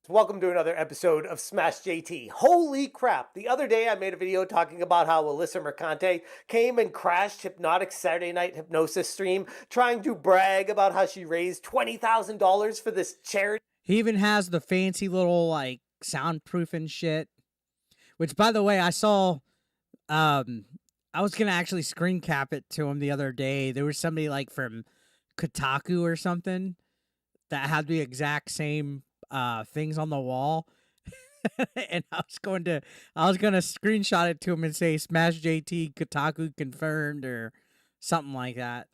Welcome to another episode of Smash JT. Holy crap! The other day I made a video talking about how Alyssa Mercante came and crashed Hypnotic's Saturday Night Hypnosis stream, trying to brag about how she raised $20,000 for this charity. He even has the fancy little like soundproof and shit. Which, by the way, I saw. I was gonna actually screen cap it to him the other day. There was somebody like from Kotaku or something that had the exact same things on the wall. And I was gonna screenshot it to him and say Smash JT Kotaku confirmed or something like that.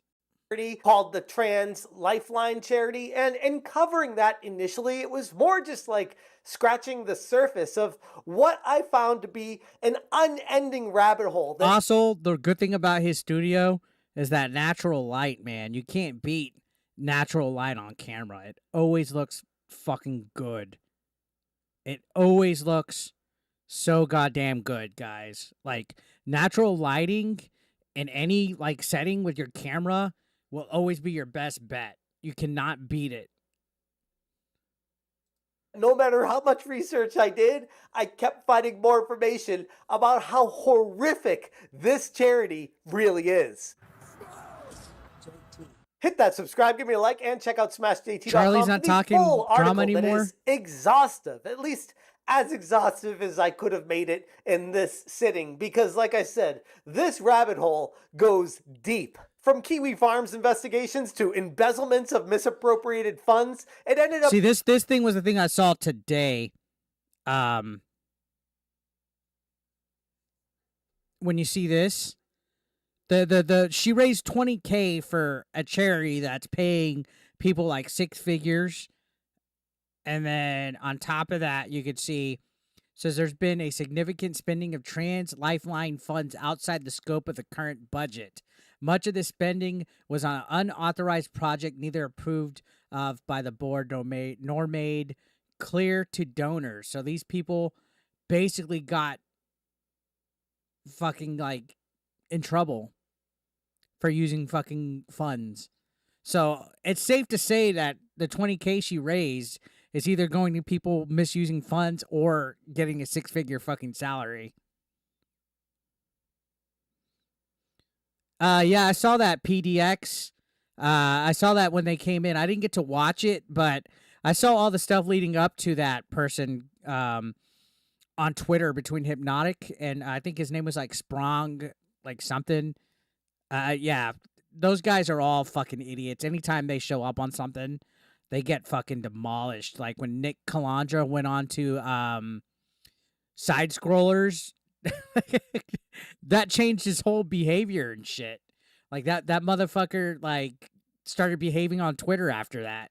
Called the Trans Lifeline charity, and in covering that initially, it was more just like scratching the surface of what I found to be an unending rabbit hole. Also, the good thing about his studio is that natural light, man. You can't beat natural light on camera. It always looks fucking good. It always looks so goddamn good, guys. Like, natural lighting in any like setting with your camera will always be your best bet. You cannot beat it. No matter how much research I did, I kept finding more information about how horrific this charity really is. Hit that subscribe, give me a like, and check out SmashJT.com. Charlie's not talking drama anymore. That is exhaustive, at least as exhaustive as I could have made it in this sitting, because like I said, this rabbit hole goes deep. From Kiwi Farms investigations to embezzlements of misappropriated funds, it ended up... See, this thing was the thing I saw today. When you see this, she raised $20K for a charity that's paying people like six figures. And then on top of that, you could see, says there's been a significant spending of Trans Lifeline funds outside the scope of the current budget. Much of this spending was on an unauthorized project, neither approved of by the board nor made clear to donors. So these people basically got fucking like in trouble for using fucking funds. So it's safe to say that the $20K she raised is either going to people misusing funds or getting a six-figure fucking salary. Yeah, I saw that PDX. I saw that when they came in. I didn't get to watch it, but I saw all the stuff leading up to that person on Twitter between Hypnotic and I think his name was like Sprong, like something. Yeah, those guys are all fucking idiots. Anytime they show up on something, they get fucking demolished. Like when Nick Calandra went on to side scrollers, that changed his whole behavior and shit. Like that motherfucker like started behaving on Twitter after that.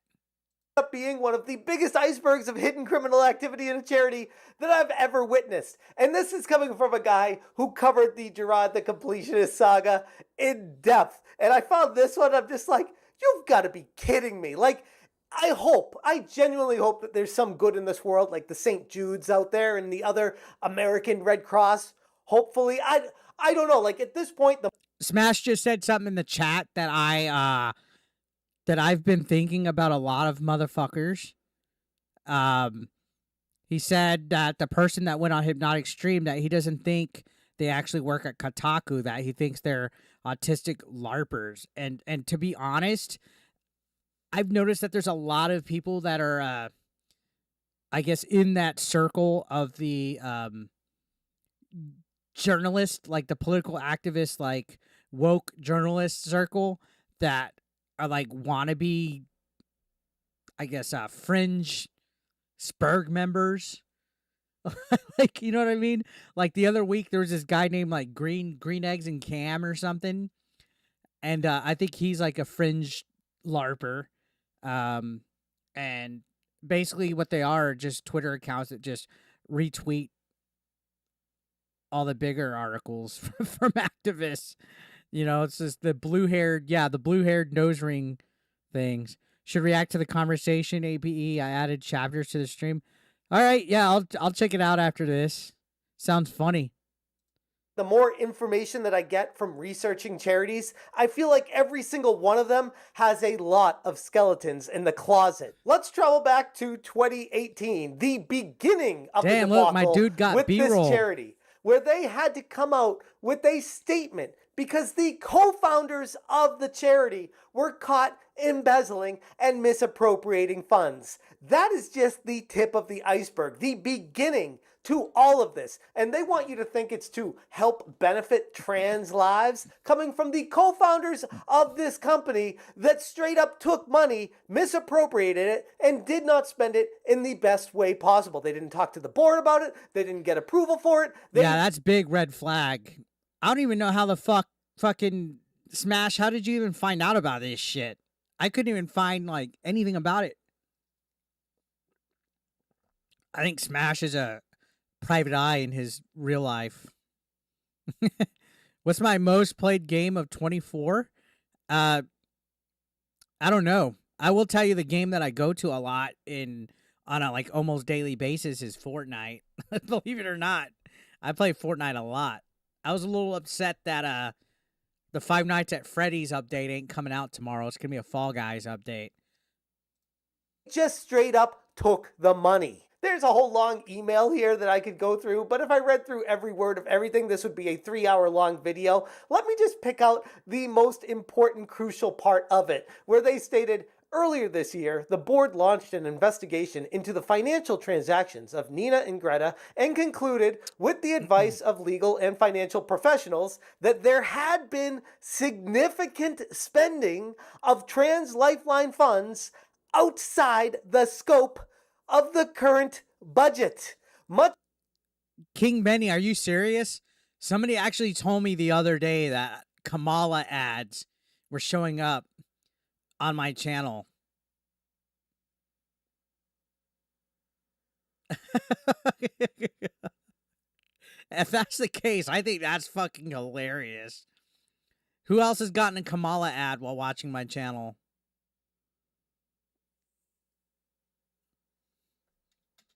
Up being one of the biggest icebergs of hidden criminal activity in a charity that I've ever witnessed. And this is coming from a guy who covered the Gerard the Completionist saga in depth. And I found this one, I'm just like, you've got to be kidding me. Like, I genuinely hope that there's some good in this world, like the St. Jude's out there and the other American Red Cross. Hopefully, I don't know. Like at this point, the Smash just said something in the chat that I've been thinking about a lot of motherfuckers. He said that the person that went on Hypnotic stream that he doesn't think they actually work at Kotaku, that he thinks they're autistic LARPers. And to be honest, I've noticed that there's a lot of people that are, I guess, in that circle of the journalist, like the political activist, like woke journalist circle that are like wannabe, I guess, fringe Spurg members. Like, you know what I mean? Like the other week, there was this guy named like Green Eggs and Cam or something. And I think he's like a fringe LARPer. And basically what they are just Twitter accounts that just retweet all the bigger articles from activists. You know, it's just the blue-haired nose ring things. Should react to the conversation, APE. I added chapters to the stream. All right, yeah, I'll check it out after this. Sounds funny. the more information that I get from researching charities, I feel like every single one of them has a lot of skeletons in the closet. Let's travel back to 2018, the beginning of the Damn, debacle look, my dude got with this B-roll. charity, where they had to come out with a statement because the co-founders of the charity were caught embezzling and misappropriating funds. That is just the tip of the iceberg, the beginning to all of this. And they want you to think it's to help benefit trans lives, coming from the co-founders of this company that straight up took money, misappropriated it, and did not spend it in the best way possible. They didn't talk to the board about it. They didn't get approval for it. Yeah, that's big red flag. I don't even know how the fucking Smash, how did you even find out about this shit? I couldn't even find, like, anything about it. I think Smash is a private eye in his real life. What's my most played game of 24? I don't know. I will tell you the game that I go to a lot on a, like, almost daily basis is Fortnite. Believe it or not. I play Fortnite a lot. I was a little upset that the Five Nights at Freddy's update ain't coming out tomorrow. It's going to be a Fall Guys update. Just straight up took the money. There's a whole long email here that I could go through, but if I read through every word of everything, this would be a 3-hour long video. Let me just pick out the most important, crucial part of it, where they stated, earlier this year, the board launched an investigation into the financial transactions of Nina and Greta and concluded, with the advice of legal and financial professionals, that there had been significant spending of Trans Lifeline funds outside the scope of the current budget. King Benny, are you serious? Somebody actually told me the other day that Kamala ads were showing up on my channel. If that's the case, I think that's fucking hilarious. Who else has gotten a Kamala ad while watching my channel?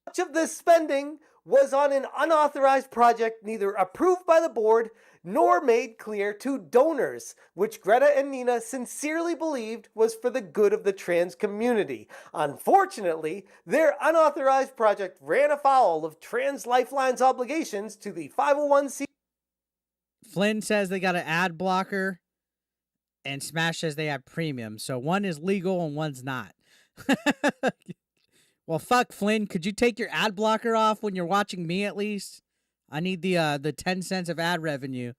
Much of this spending was on an unauthorized project neither approved by the board nor made clear to donors, which Greta and Nina sincerely believed was for the good of the trans community. Unfortunately, their unauthorized project ran afoul of Trans Lifeline's obligations to the 501c. Flynn says they got an ad blocker, and Smash says they have premium. So one is legal and one's not. Well, fuck, Flynn. Could you take your ad blocker off when you're watching me at least? I need the 10 cents of ad revenue.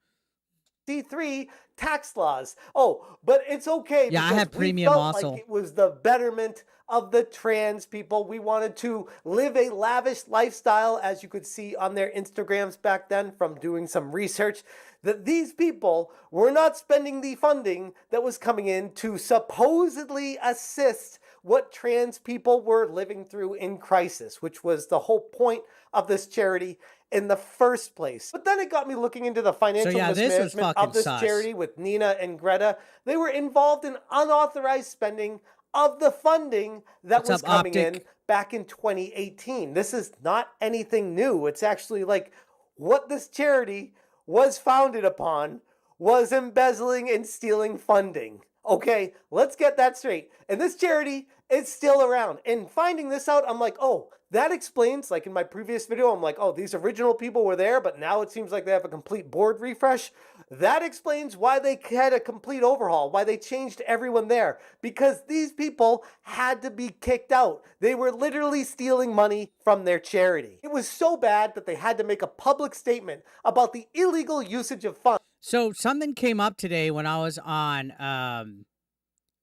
C3 tax laws. Oh, but it's okay. Yeah, I have premium we felt also. like it was the betterment of the trans people. We wanted to live a lavish lifestyle, as you could see on their Instagrams back then from doing some research, that these people were not spending the funding that was coming in to supposedly assist what trans people were living through in crisis, which was the whole point of this charity in the first place. But then it got me looking into the financial mismanagement of this charity with Nina and Greta. They were involved in unauthorized spending of the funding that was coming in back in 2018. This is not anything new. It's actually like what this charity was founded upon was embezzling and stealing funding. Okay, let's get that straight. And this charity is still around. And finding this out, I'm like, oh, that explains, like in my previous video, I'm like, oh, these original people were there, but now it seems like they have a complete board refresh. That explains why they had a complete overhaul, why they changed everyone there. Because these people had to be kicked out. They were literally stealing money from their charity. It was so bad that they had to make a public statement about the illegal usage of funds. So something came up today when I was on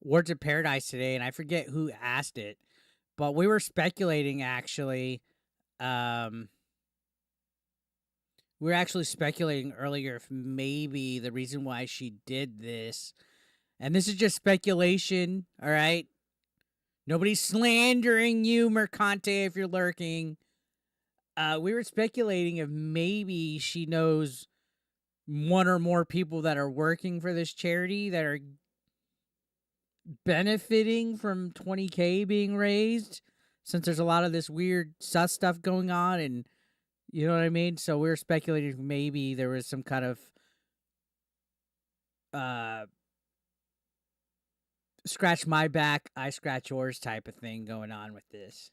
Words of Paradise today, and I forget who asked it, but we were speculating actually. We were actually speculating earlier if maybe the reason why she did this, and this is just speculation, all right? Nobody's slandering you, Mercante, if you're lurking. We were speculating if maybe she knows one or more people that are working for this charity that are benefiting from 20K being raised, since there's a lot of this weird sus stuff going on, and You know what I mean? So we were speculating maybe there was some kind of scratch my back, I scratch yours type of thing going on with this.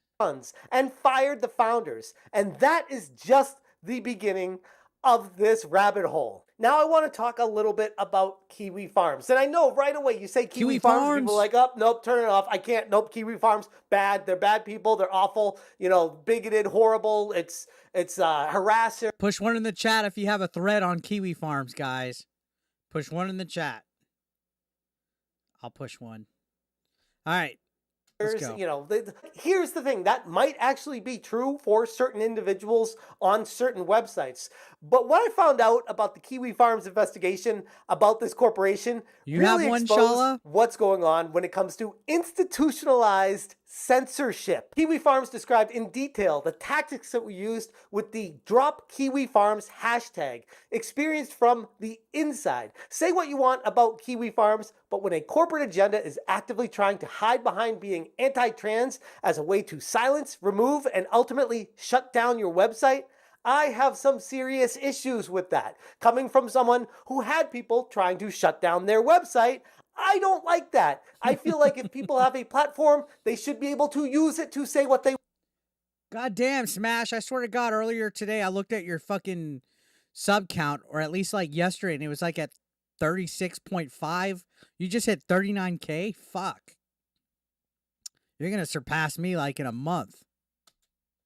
And fired the founders. And that is just the beginning of this rabbit hole. Now I want to talk a little bit about Kiwi Farms. And I know right away you say Kiwi Farms, people are like, oh, nope, turn it off. I can't. Nope, Kiwi Farms, bad. They're bad people. They're awful. You know, bigoted, horrible. It's harasser. Push one in the chat if you have a thread on Kiwi Farms, guys. Push one in the chat. I'll push one. All right. You know, here's the thing, that might actually be true for certain individuals on certain websites. But what I found out about the Kiwi Farms investigation about this corporation really exposed what's going on when it comes to institutionalized censorship. Kiwi Farms described in detail the tactics that were used with the Drop Kiwi Farms hashtag, experienced from the inside. Say what you want about Kiwi Farms, but when a corporate agenda is actively trying to hide behind being anti-trans as a way to silence, remove, and ultimately shut down your website, I have some serious issues with that. Coming from someone who had people trying to shut down their website, I don't like that. I feel like if people have a platform, they should be able to use it to say what they want. God damn, Smash. I swear to God, earlier today, I looked at your fucking sub count, or at least like yesterday, and it was like at 36.5. You just hit 39K? Fuck. You're going to surpass me like in a month.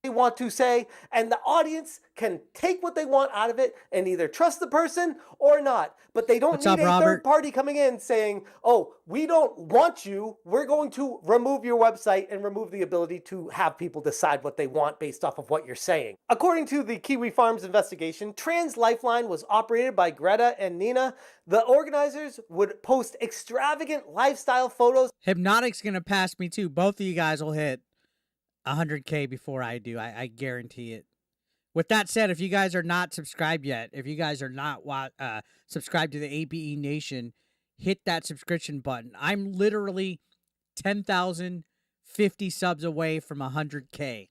They want to say, and the audience can take what they want out of it and either trust the person or not. But they don't need a third party coming in saying, oh, we don't want you. We're going to remove your website and remove the ability to have people decide what they want based off of what you're saying. According to the Kiwi Farms investigation, Trans Lifeline was operated by Greta and Nina. The organizers would post extravagant lifestyle photos. Hypnotic's going to pass me too. Both of you guys will hit 100K before I do. I guarantee it. With that said, if you guys are not subscribed yet, if you guys are not subscribed to the ABE Nation, hit that subscription button. I'm literally 10,050 subs away from 100K.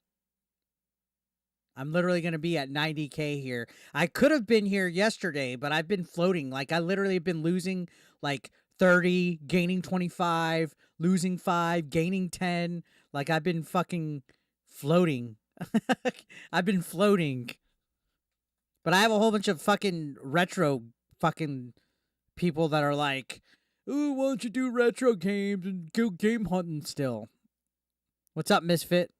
I'm literally going to be at 90K here. I could have been here yesterday, but I've been floating. Like, I literally have been losing like 30, gaining 25, losing 5, gaining 10. Like, I've been fucking floating. I've been floating. But I have a whole bunch of fucking retro fucking people that are like, ooh, why don't you do retro games and go game hunting still? What's up, Misfit?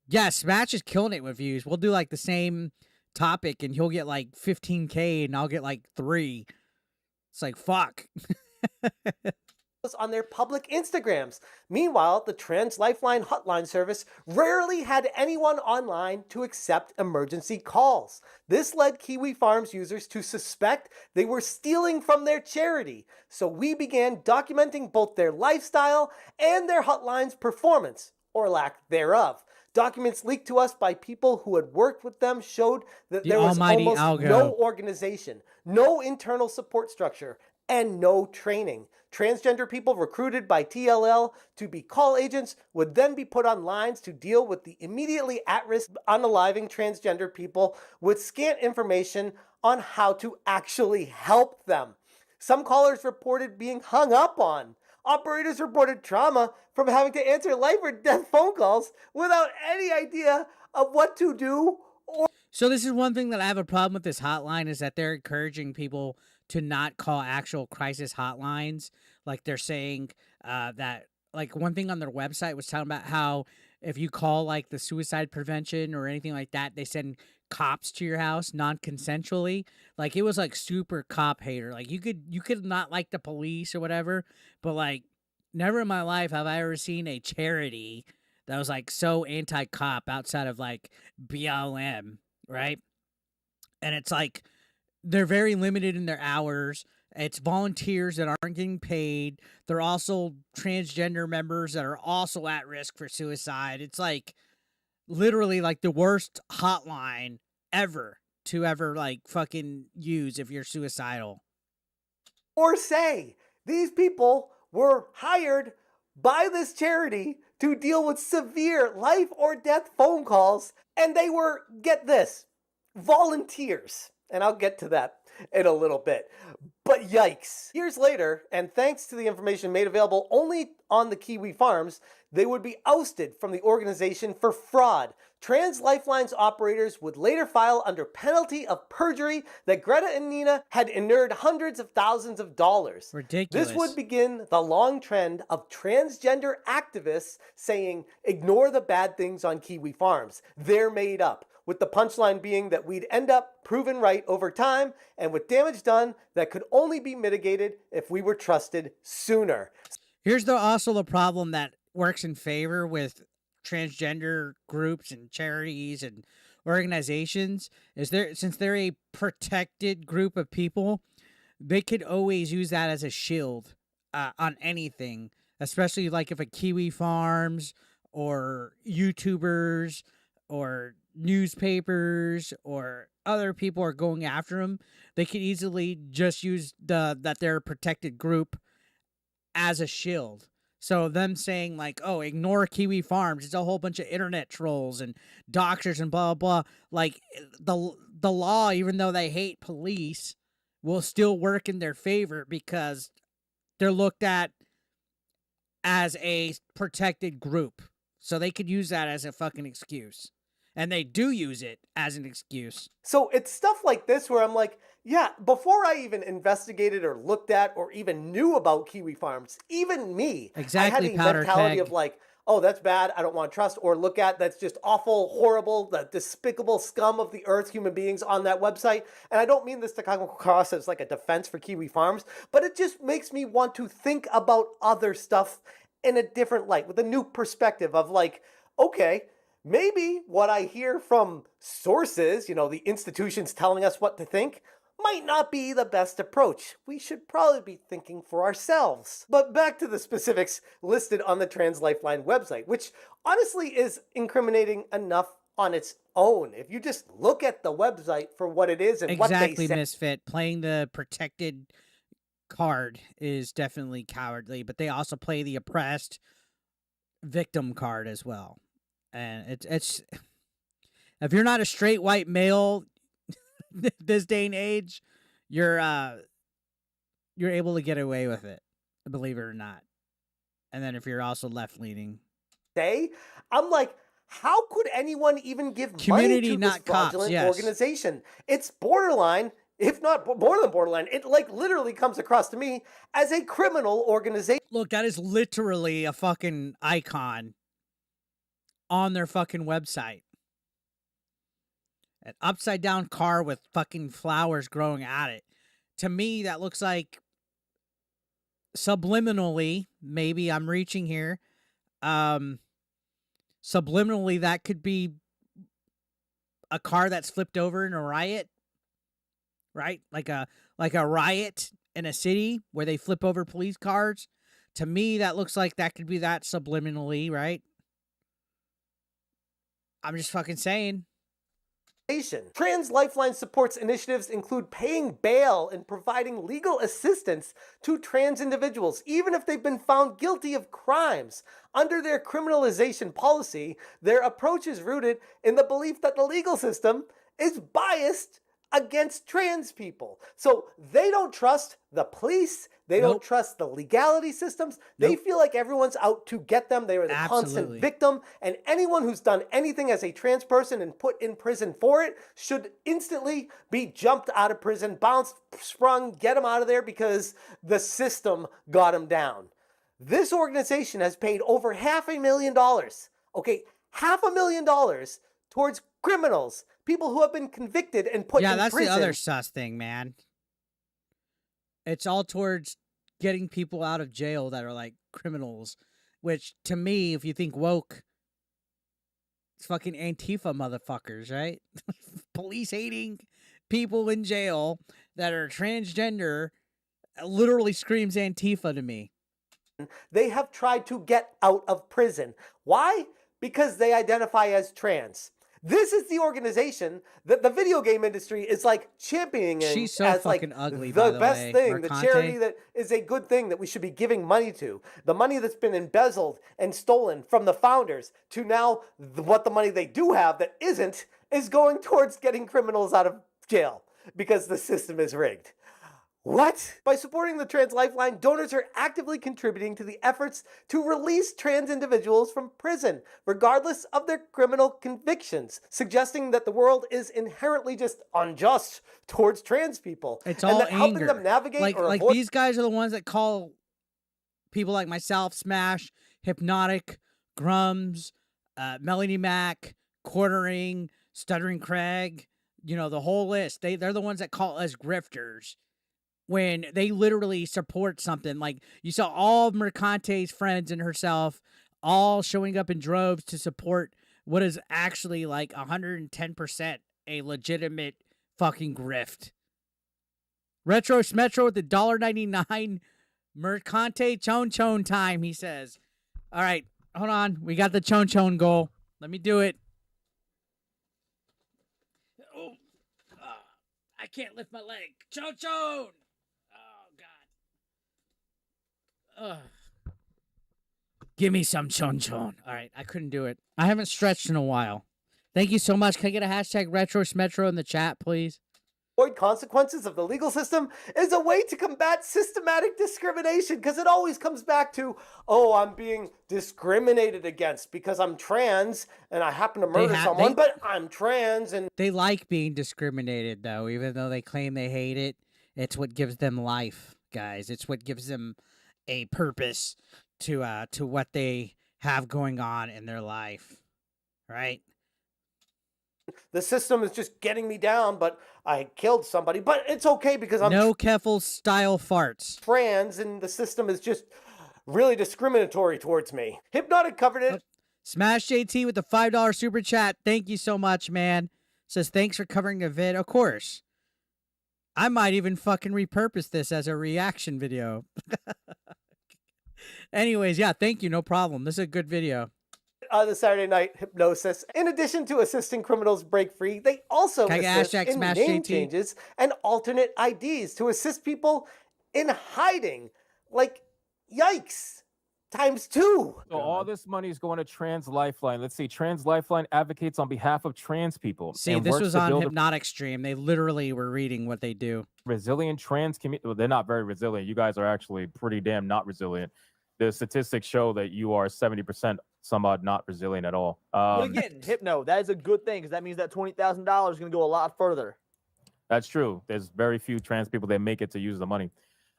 Yeah, Smash is killing it with views. We'll do like the same topic and he'll get like 15K and I'll get like 3. It's like, fuck. On their public Instagrams. Meanwhile, the Trans Lifeline hotline service rarely had anyone online to accept emergency calls. This led Kiwi Farms users to suspect they were stealing from their charity. So we began documenting both their lifestyle and their hotline's performance, or lack thereof. Documents leaked to us by people who had worked with them showed that there was almost no organization, no internal support structure, and no training. Transgender people recruited by TLL to be call agents would then be put on lines to deal with the immediately at-risk unaliving transgender people with scant information on how to actually help them. Some callers reported being hung up on. Operators reported trauma from having to answer life or death phone calls without any idea of what to do. So this is one thing that I have a problem with this hotline is that they're encouraging people to not call actual crisis hotlines. Like they're saying that, like one thing on their website was talking about how if you call like the suicide prevention or anything like that, they send cops to your house non-consensually. Like it was like super cop hater. Like you could not like the police or whatever, but like never in my life have I ever seen a charity that was like so anti-cop outside of like BLM, right? And it's like they're very limited in their hours. It's volunteers that aren't getting paid. They're also transgender members that are also at risk for suicide. It's like literally like the worst hotline ever to ever like fucking use if you're suicidal. Or say these people were hired by this charity to deal with severe life or death phone calls, and they were, get this, volunteers. And I'll get to that in a little bit. But yikes. Years later, and thanks to the information made available only on the Kiwi farms, they would be ousted from the organization for fraud. Trans Lifeline's operators would later file under penalty of perjury that Greta and Nina had inured hundreds of thousands of dollars. Ridiculous. This would begin the long trend of transgender activists saying, ignore the bad things on Kiwi farms. They're made up. With the punchline being that we'd end up proven right over time and with damage done that could only be mitigated if we were trusted sooner. Here's also the problem that works in favor with transgender groups and charities and organizations is since they're a protected group of people, they could always use that as a shield on anything, especially like if a Kiwi farms or YouTubers or newspapers or other people are going after them, they could easily just use that they're a protected group as a shield. So them saying like, oh, ignore Kiwi farms, it's a whole bunch of internet trolls and doctors and blah blah blah. Like the law, even though they hate police, will still work in their favor because they're looked at as a protected group. So they could use that as a fucking excuse. And they do use it as an excuse. So it's stuff like this where I'm like, yeah, before I even investigated or looked at or even knew about Kiwi farms, even me, exactly, I had the mentality of like, oh, that's bad, I don't want to trust or look at, that's just awful, horrible, the despicable scum of the earth, human beings on that website. And I don't mean this to come across as like a defense for Kiwi farms, but it just makes me want to think about other stuff in a different light, with a new perspective of like, okay, maybe what I hear from sources, you know, the institutions telling us what to think, might not be the best approach. We should probably be thinking for ourselves. But back to the specifics listed on the Trans Lifeline website, which honestly is incriminating enough on its own. If you just look at the website for what it is and what they say. Exactly, Misfit. Playing the protected card is definitely cowardly, but they also play the oppressed victim card as well. And it's if you're not a straight white male this day and age, you're able to get away with it, believe it or not. And then if you're also left leaning, I'm like, how could anyone even give community, money to this fraudulent cops, yes. organization? It's borderline, if not more than borderline. It like literally comes across to me as a criminal organization. Look, that is literally a fucking icon on their fucking website. An upside down car with fucking flowers growing at it. To me, that looks like subliminally, maybe I'm reaching here. Subliminally, that could be a car that's flipped over in a riot, right? Like a riot in a city where they flip over police cars. To me, that looks like that could be that subliminally, right? I'm just fucking saying. Trans Lifeline supports initiatives include paying bail and providing legal assistance to trans individuals, even if they've been found guilty of crimes. Under their criminalization policy, their approach is rooted in the belief that the legal system is biased against trans people. So they don't trust the police. They don't trust the legality systems. They feel like everyone's out to get them. They are the constant victim. And anyone who's done anything as a trans person and put in prison for it should instantly be jumped out of prison, bounced, sprung, get them out of there because the system got them down. This organization has paid over $500,000. Okay, $500,000 towards criminals, people who have been convicted and put in prison. Yeah, that's the other sus thing, man. It's all towards getting people out of jail that are like criminals, which to me, if you think woke, it's fucking Antifa motherfuckers, right? Police hating people in jail that are transgender literally screams Antifa to me. They have tried to get out of prison. Why? Because they identify as trans. This is the organization that the video game industry is like championing She's so as like fucking ugly, the by the best way. thing, the charity Mercante. that is a good thing that we should be giving money to. The money that's been embezzled and stolen from the founders to now what the money they do have that isn't is going towards getting criminals out of jail because the system is rigged. What? By supporting the Trans Lifeline, donors are actively contributing to the efforts to release trans individuals from prison, regardless of their criminal convictions, suggesting that the world is inherently just unjust towards trans people. It's and all that helping anger. them navigate Like or like avoid these guys are the ones that call people like myself, Smash, Hypnotic, Grums, Melanie Mac, Quartering, Stuttering Craig, you know, the whole list. They're the ones that call us grifters when they literally support something. Like you saw all of Mercante's friends and herself all showing up in droves to support what is actually like 110% a legitimate fucking grift. Retro Smetro with the $1.99 Mercante Chon Chon time, he says. All right, hold on. We got the Chon Chon goal. Let me do it. Oh, I can't lift my leg. Chon Chon. Oh, God. Ugh. Give me some Chon Chon. All right, I couldn't do it. I haven't stretched in a while. Thank you so much. Can I get a hashtag Retro Smetro in the chat, please? consequences of the legal system is a way to combat systematic discrimination, because it always comes back to, oh, I'm being discriminated against because I'm trans and I happen to murder someone, but I'm trans. And they like being discriminated, though, even though they claim they hate it. It's what gives them life, guys. It's what gives them a purpose to what they have going on in their life, right? The system is just getting me down, but I killed somebody. But it's okay because I'm no Keffel style farts. Trans, and the system is just really discriminatory towards me. Hypnotic covered it. Smash JT with the $5 super chat. Thank you so much, man. Says thanks for covering the vid. Of course. I might even fucking repurpose this as a reaction video. Anyways, yeah, thank you. No problem. This is a good video. The Saturday Night Hypnosis. In addition to assisting criminals break free, they also assist in name changes and alternate IDs to assist people in hiding. Like, yikes. Times 2. So all this money is going to Trans Lifeline. Let's see. Trans Lifeline advocates on behalf of trans people. See, this was on Hypnotic stream. They literally were reading what they do. Resilient trans community. Well, they're not very resilient. You guys are actually pretty damn not resilient. The statistics show that you are 70% some odd not resilient at all. But again, Hypno, that is a good thing, because that means that $20,000 is going to go a lot further. That's true. There's very few trans people that make it to use the money.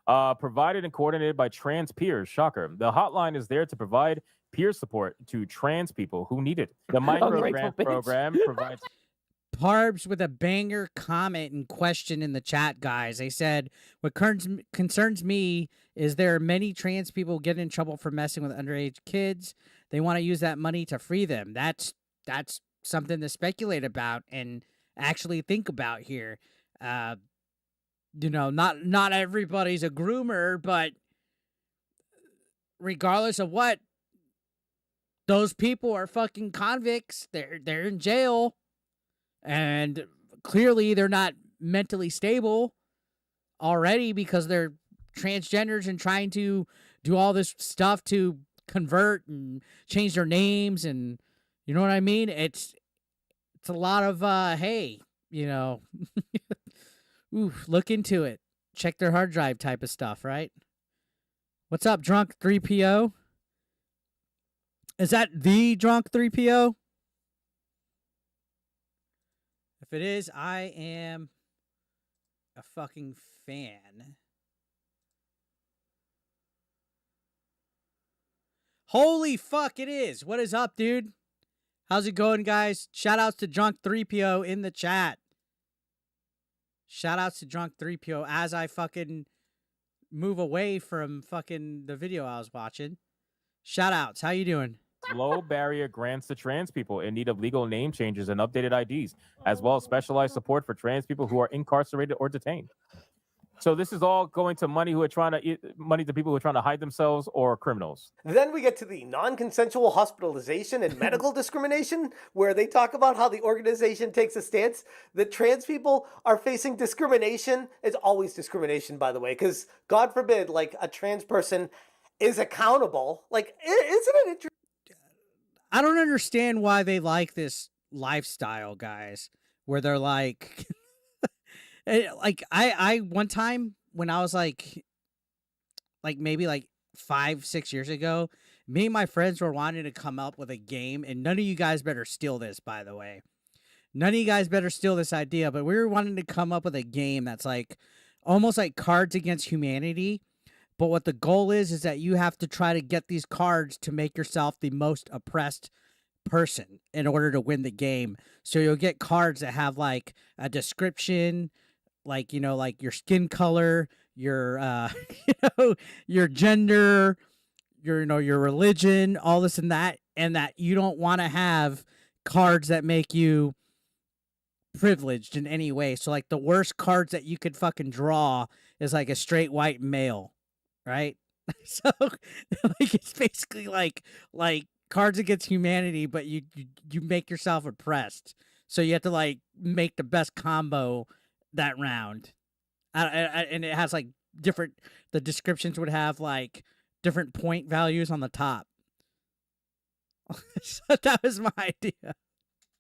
Provided and coordinated by trans peers. Shocker. The hotline is there to provide peer support to trans people who need it. The micro grant program provides... Parbs with a banger comment and question in the chat, guys. They said, what concerns me is there are many trans people getting in trouble for messing with underage kids. They want to use that money to free them. That's something to speculate about and actually think about here. You know, not everybody's a groomer, but regardless of what, those people are fucking convicts. They're in jail. And clearly they're not mentally stable already because they're transgenders and trying to do all this stuff to convert and change their names, and you know what I mean? It's a lot of hey, you know, ooh, look into it. Check their hard drive type of stuff, right? What's up, Drunk 3PO? Is that the Drunk 3PO? If it is, I am a fucking fan. Holy fuck, it is. What is up, dude? How's it going, guys? Shout outs to Drunk 3PO in the chat. Shout outs to Drunk 3PO as I fucking move away from fucking the video I was watching. Shout outs. How you doing? Low barrier grants to trans people in need of legal name changes and updated IDs, as well as specialized support for trans people who are incarcerated or detained. So this is all going to money money to people who are trying to hide themselves or criminals. Then we get to the non-consensual hospitalization and medical discrimination, where they talk about how the organization takes a stance that trans people are facing discrimination. It's always discrimination, by the way, because God forbid, like, a trans person is accountable. Like, isn't it interesting? I don't understand why they like this lifestyle, guys, where they're like, like I one time when I was like maybe like 5-6 years ago, me and my friends were wanting to come up with a game, and none of you guys better steal this, by the way. None of you guys better steal this idea, but we were wanting to come up with a game that's like almost like Cards Against Humanity. But what the goal is that you have to try to get these cards to make yourself the most oppressed person in order to win the game. So you'll get cards that have like a description, like, like your skin color, your, your gender, your religion, all this and that you don't want to have cards that make you privileged in any way. So like the worst cards that you could fucking draw is like a straight white male, right? So like it's basically like Cards Against Humanity, but you make yourself oppressed. So you have to like make the best combo that round. And it has like the descriptions would have like different point values on the top. So that was my idea.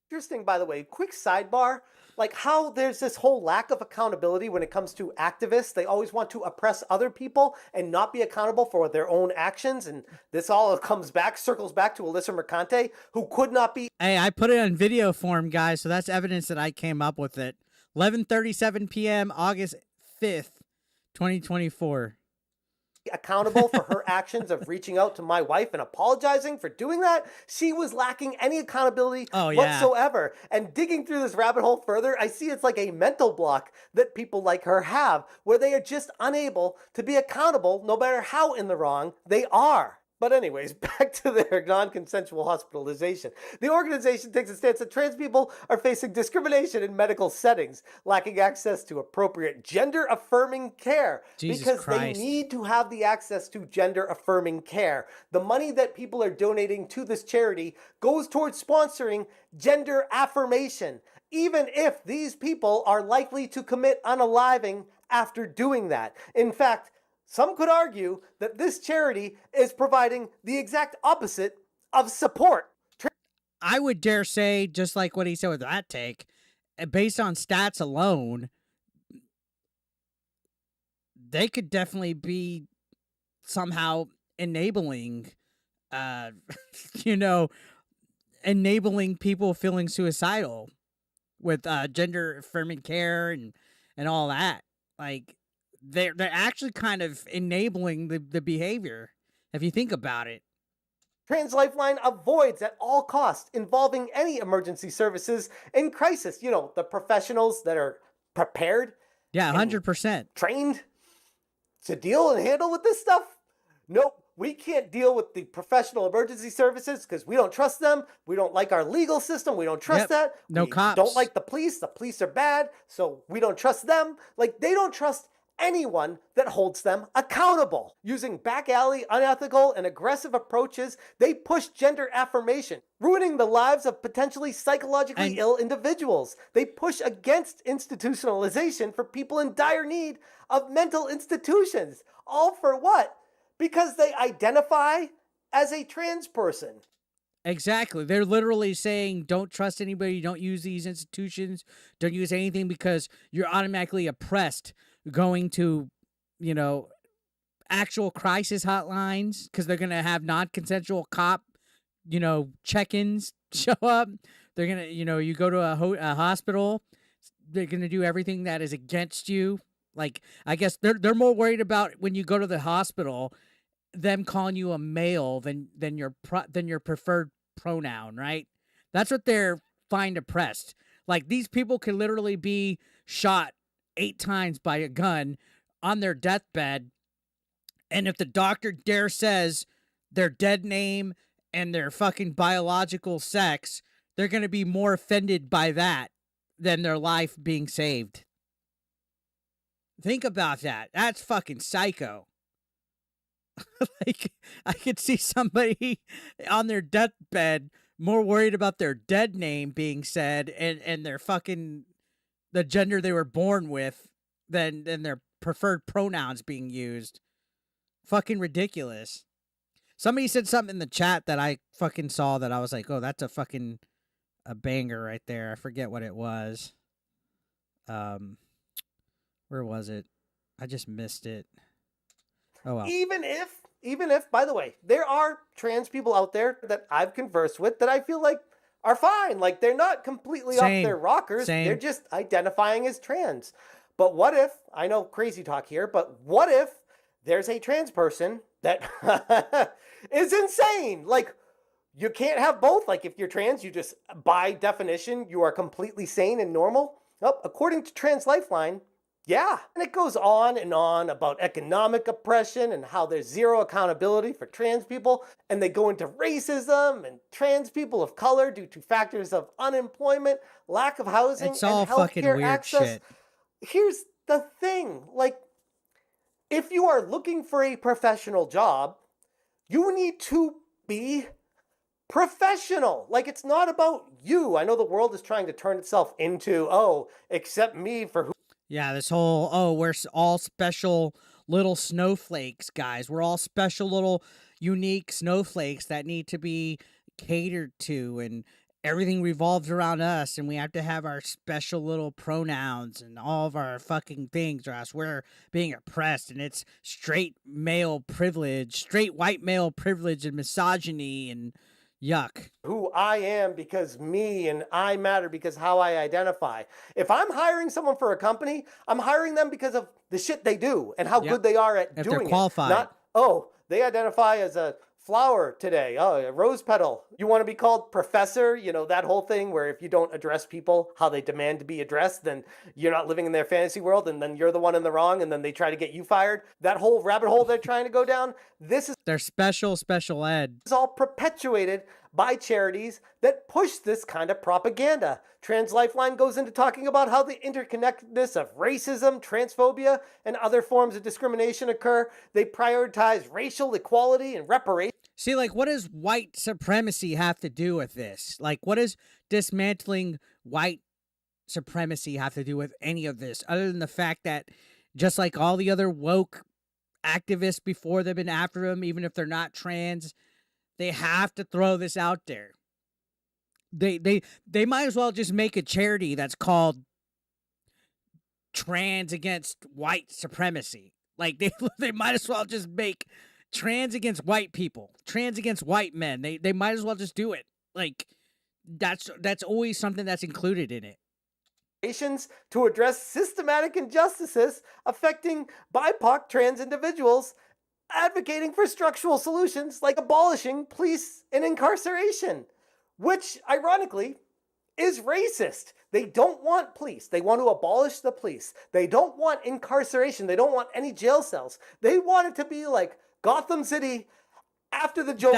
Interesting, by the way, quick sidebar, like how there's this whole lack of accountability when it comes to activists. They always want to oppress other people and not be accountable for their own actions. And this all circles back to Alyssa Mercante, who could not be. Hey, I put it on video form, guys, so that's evidence that I came up with it. 11:37 p.m., August 5th, 2024. Accountable for her actions of reaching out to my wife and apologizing for doing that. She was lacking any accountability whatsoever. And digging through this rabbit hole further, I see it's like a mental block that people like her have, where they are just unable to be accountable no matter how in the wrong they are. But anyways, back to their non-consensual hospitalization. The organization takes a stance that trans people are facing discrimination in medical settings, lacking access to appropriate gender-affirming care. Jesus Christ. They need to have the access to gender-affirming care. The money that people are donating to this charity goes towards sponsoring gender affirmation, even if these people are likely to commit unaliving after doing that. In fact, some could argue that this charity is providing the exact opposite of support. I would dare say, just like what he said with that take, based on stats alone, they could definitely be somehow enabling, enabling people feeling suicidal with gender affirming care and all that. Like, they're actually kind of enabling the behavior, if you think about it. Trans Lifeline avoids at all costs involving any emergency services in crisis. The professionals that are prepared. Yeah, 100%. Trained to deal and handle with this stuff. Nope, we can't deal with the professional emergency services because we don't trust them. We don't like our legal system. We don't trust that. No cops. Don't like the police. The police are bad, so we don't trust them. Like, they don't trust anyone that holds them accountable. Using back alley, unethical, and aggressive approaches, they push gender affirmation, ruining the lives of potentially psychologically ill individuals. They push against institutionalization for people in dire need of mental institutions. All for what? Because they identify as a trans person. Exactly. They're literally saying, don't trust anybody, don't use these institutions, don't use anything because you're automatically oppressed. Going to, actual crisis hotlines because they're going to have non-consensual cop, check-ins show up. They're going to, you go to a hospital, they're going to do everything that is against you. Like, I guess they're more worried about when you go to the hospital, them calling you a male than your preferred pronoun, right? That's what they're find oppressed. Like, these people could literally be shot 8 times by a gun on their deathbed, and if the doctor dare says their dead name and their fucking biological sex, they're going to be more offended by that than their life being saved. Think about that. That's fucking psycho. Like, I could see somebody on their deathbed more worried about their dead name being said and their fucking the gender they were born with than their preferred pronouns being used. Fucking ridiculous. Somebody said something in the chat that I fucking saw that I was like, oh, that's a banger right there. I forget what it was. Where was it? I just missed it. Oh well. Even if, by the way, there are trans people out there that I've conversed with that I feel like are fine. Like, they're not completely off Same. their rockers. Same. They're just identifying as trans. But what if, I know crazy talk here, but what if there's a trans person that is insane? Like, you can't have both. Like, if you're trans, you just, by definition, you are completely sane and normal. Well, according to Trans Lifeline, yeah. And it goes on and on about economic oppression and how there's zero accountability for trans people. And they go into racism and trans people of color due to factors of unemployment, lack of housing, It's all and fucking healthcare weird access. shit. Here's the thing. Like, if you are looking for a professional job, you need to be professional. Like, it's not about you. I know the world is trying to turn itself into, oh, accept me for who Yeah, this whole, oh, we're all special little snowflakes, guys. We're all special little unique snowflakes that need to be catered to, and everything revolves around us, and we have to have our special little pronouns and all of our fucking things, or else we're being oppressed, and it's straight male privilege, straight white male privilege and misogyny and yuck. who I am because me and I matter because how I identify. If I'm hiring someone for a company, I'm hiring them because of the shit they do and how Yep. good they are at If doing they're qualified. it. Not, oh, they identify as a flower today. Oh, a rose petal. You want to be called professor? You know, that whole thing where if you don't address people how they demand to be addressed, then you're not living in their fantasy world and then you're the one in the wrong and then they try to get you fired. That whole rabbit hole they're trying to go down, this is They're special ed. all perpetuated by charities that push this kind of propaganda. Trans Lifeline goes into talking about how the interconnectedness of racism, transphobia, and other forms of discrimination occur. They prioritize racial equality and reparation. See, like, what does white supremacy have to do with this? Like, what does dismantling white supremacy have to do with any of this, other than the fact that just like all the other woke activists before they've been after them, even if they're not trans, they have to throw this out there. They might as well just make a charity that's called Trans Against White Supremacy. Like, they might as well just make trans against white people, trans against white men. They might as well just do it. Like, that's always something that's included in it. To address systematic injustices affecting BIPOC trans individuals, advocating for structural solutions like abolishing police and incarceration, which ironically is racist. They don't want police. They want to abolish the police. They don't want incarceration. They don't want any jail cells. They want it to be like Gotham City after the Joker.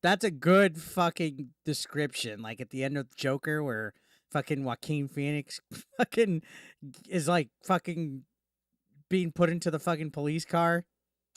That's a good fucking description. Like at the end of Joker where fucking Joaquin Phoenix fucking is like fucking being put into the fucking police car.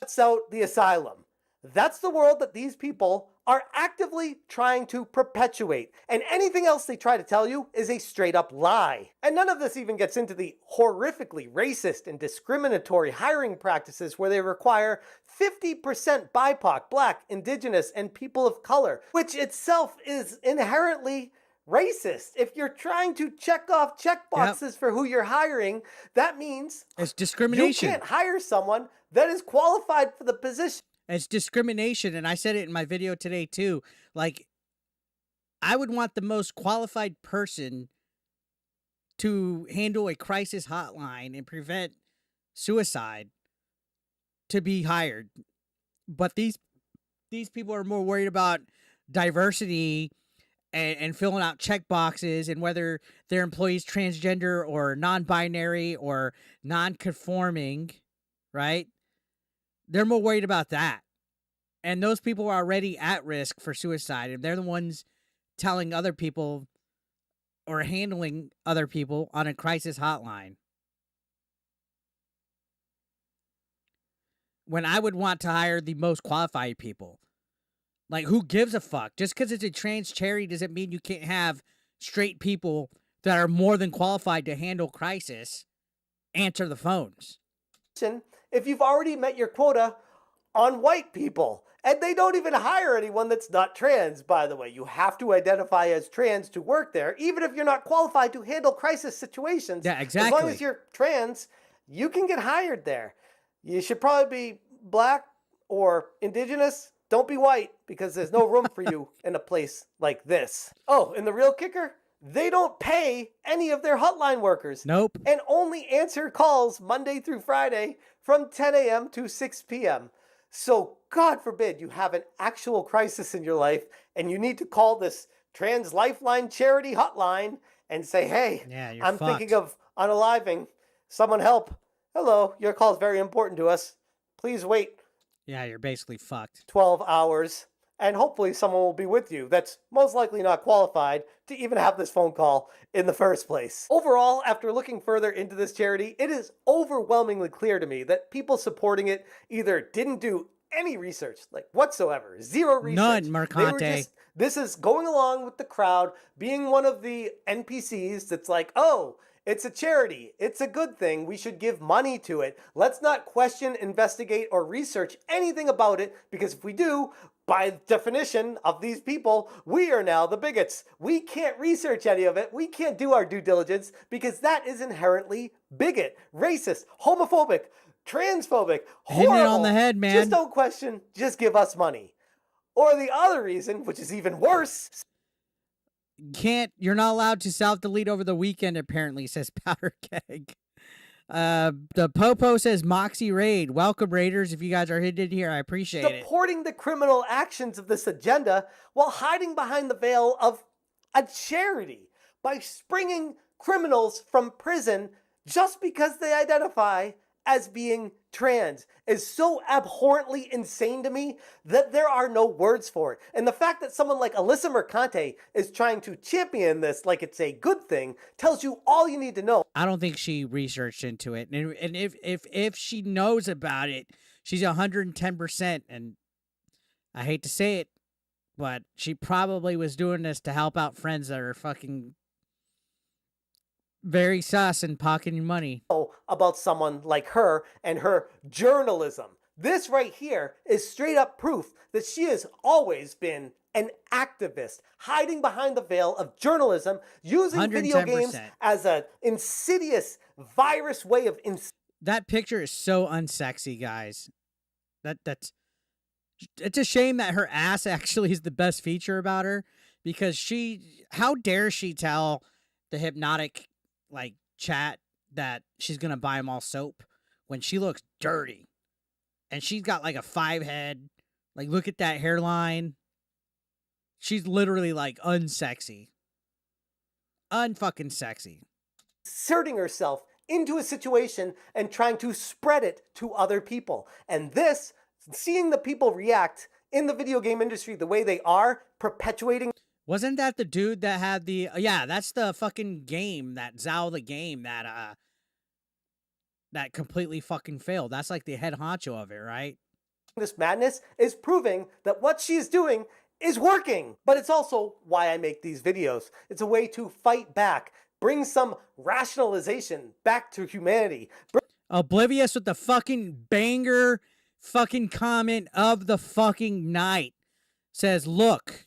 That's out the asylum. That's the world that these people are actively trying to perpetuate. And anything else they try to tell you is a straight up lie. And none of this even gets into the horrifically racist and discriminatory hiring practices where they require 50% BIPOC, Black, Indigenous, and people of color, which itself is inherently racist. If you're trying to check off checkboxes for who you're hiring, that means it's discrimination. You can't hire someone that is qualified for the position. It's discrimination, and I said it in my video today too. Like, I would want the most qualified person to handle a crisis hotline and prevent suicide to be hired. But these people are more worried about diversity and filling out check boxes and whether their employees transgender or non-binary or non-conforming, right? They're more worried about that. And those people are already at risk for suicide. And they're the ones telling other people or handling other people on a crisis hotline. when I would want to hire the most qualified people. Like, who gives a fuck? Just because it's a trans charity doesn't mean you can't have straight people that are more than qualified to handle crisis answer the phones. If you've already met your quota on white people. And they don't even hire anyone that's not trans, by the way. You have to identify as trans to work there, even if you're not qualified to handle crisis situations. Yeah, exactly. As long as you're trans, you can get hired there. You should probably be black or indigenous. Don't be white, because there's no room for you in a place like this. Oh, and the real kicker? They don't pay any of their hotline workers. Nope. And only answer calls Monday through Friday from 10 a.m. to 6 p.m. So God forbid you have an actual crisis in your life and you need to call this Trans Lifeline charity hotline and say, hey, Yeah, you're I'm fucked. thinking of unaliving. Someone help. Hello, your call is very important to us. Please wait Yeah, you're basically fucked. 12 hours. And hopefully someone will be with you that's most likely not qualified to even have this phone call in the first place. Overall, after looking further into this charity, it is overwhelmingly clear to me that people supporting it either didn't do any research, like whatsoever, zero research. None, They were Mercante. this is going along with the crowd, being one of the NPCs that's like, oh, it's a charity. It's a good thing. We should give money to it. Let's not question, investigate, or research anything about it, because if we do, by definition of these people, we are now the bigots. We can't research any of it. We can't do our due diligence because that is inherently bigot, racist, homophobic, transphobic, horrible. Hitting it on the head, man. Just don't question. Just give us money. Or the other reason, which is even worse. You're not allowed to self-delete over the weekend, apparently, says Powder Keg. The Popo says Moxie Raid. Welcome, Raiders. If you guys are hidden here, I appreciate it. Supporting the criminal actions of this agenda while hiding behind the veil of a charity by springing criminals from prison just because they identify as being trans is so abhorrently insane to me that there are no words for it. And the fact that someone like Alyssa Mercante is trying to champion this like it's a good thing tells you all you need to know. I don't think she researched into it. And if she knows about it, she's 110%. And I hate to say it, but she probably was doing this to help out friends that are fucking very sus and pocketing money. About someone like her and her journalism. This right here is straight up proof that she has always been an activist, hiding behind the veil of journalism, using video games 110%. as an insidious virus way of... That picture is so unsexy, guys. It's a shame that her ass actually is the best feature about her, because how dare she tell the hypnotic like chat that she's gonna buy them all soap when she looks dirty and she's got like a 5 head. Like, look at that hairline. She's literally like unsexy, unfucking sexy, inserting herself into a situation and trying to spread it to other people. And this, seeing the people react in the video game industry the way they are, perpetuating... Wasn't that the dude that had the... yeah, that's the fucking game, that Zao the game that completely fucking failed. That's like the head honcho of it, right? This madness is proving that what she's doing is working. But it's also why I make these videos. It's a way to fight back, bring some rationalization back to humanity. Oblivious with the fucking banger fucking comment of the fucking night. Says, look,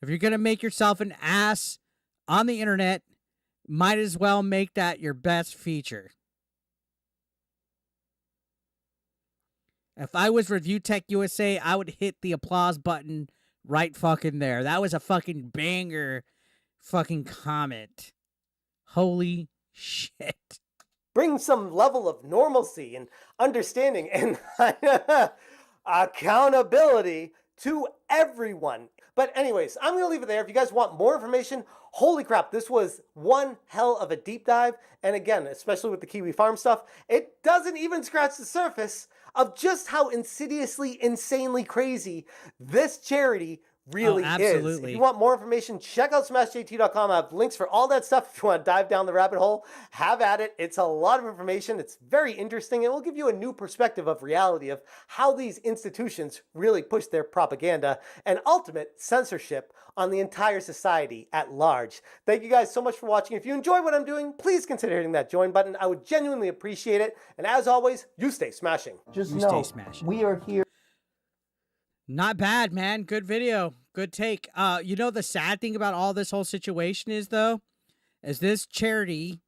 if you're going to make yourself an ass on the internet, might as well make that your best feature. If I was Review Tech USA, I would hit the applause button right fucking there. That was a fucking banger fucking comment. Holy shit. Bring some level of normalcy and understanding and accountability to everyone. But anyways, I'm going to leave it there. If you guys want more information, holy crap, this was one hell of a deep dive. And again, especially with the Kiwi Farm stuff, it doesn't even scratch the surface of just how insidiously, insanely crazy this charity really is. If absolutely. you want more information, check out smashjt.com. I have links for all that stuff. If you want to dive down the rabbit hole, have at it. It's a lot of information. It's very interesting. It will give you a new perspective of reality of how these institutions really push their propaganda and ultimate censorship on the entire society at large. Thank you guys so much for watching. If you enjoy what I'm doing, please consider hitting that join button. I would genuinely appreciate it. And as always, you stay smashing. Just you stay smashing. We are here. Not bad, man. Good video. Good take. You know, the sad thing about all this whole situation is, though, is this charity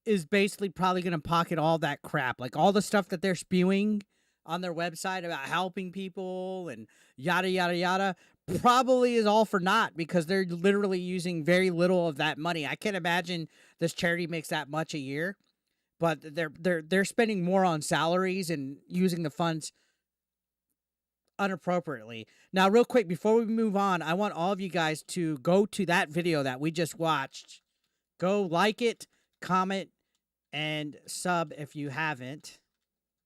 is basically probably going to pocket all that crap. Like all the stuff that they're spewing on their website about helping people and yada, yada, yada, probably is all for naught because they're literally using very little of that money. I can't imagine this charity makes that much a year, but they're spending more on salaries and using the funds inappropriately. Now, real quick, before we move on, I want all of you guys to go to that video that we just watched. Go like it, comment, and sub if you haven't.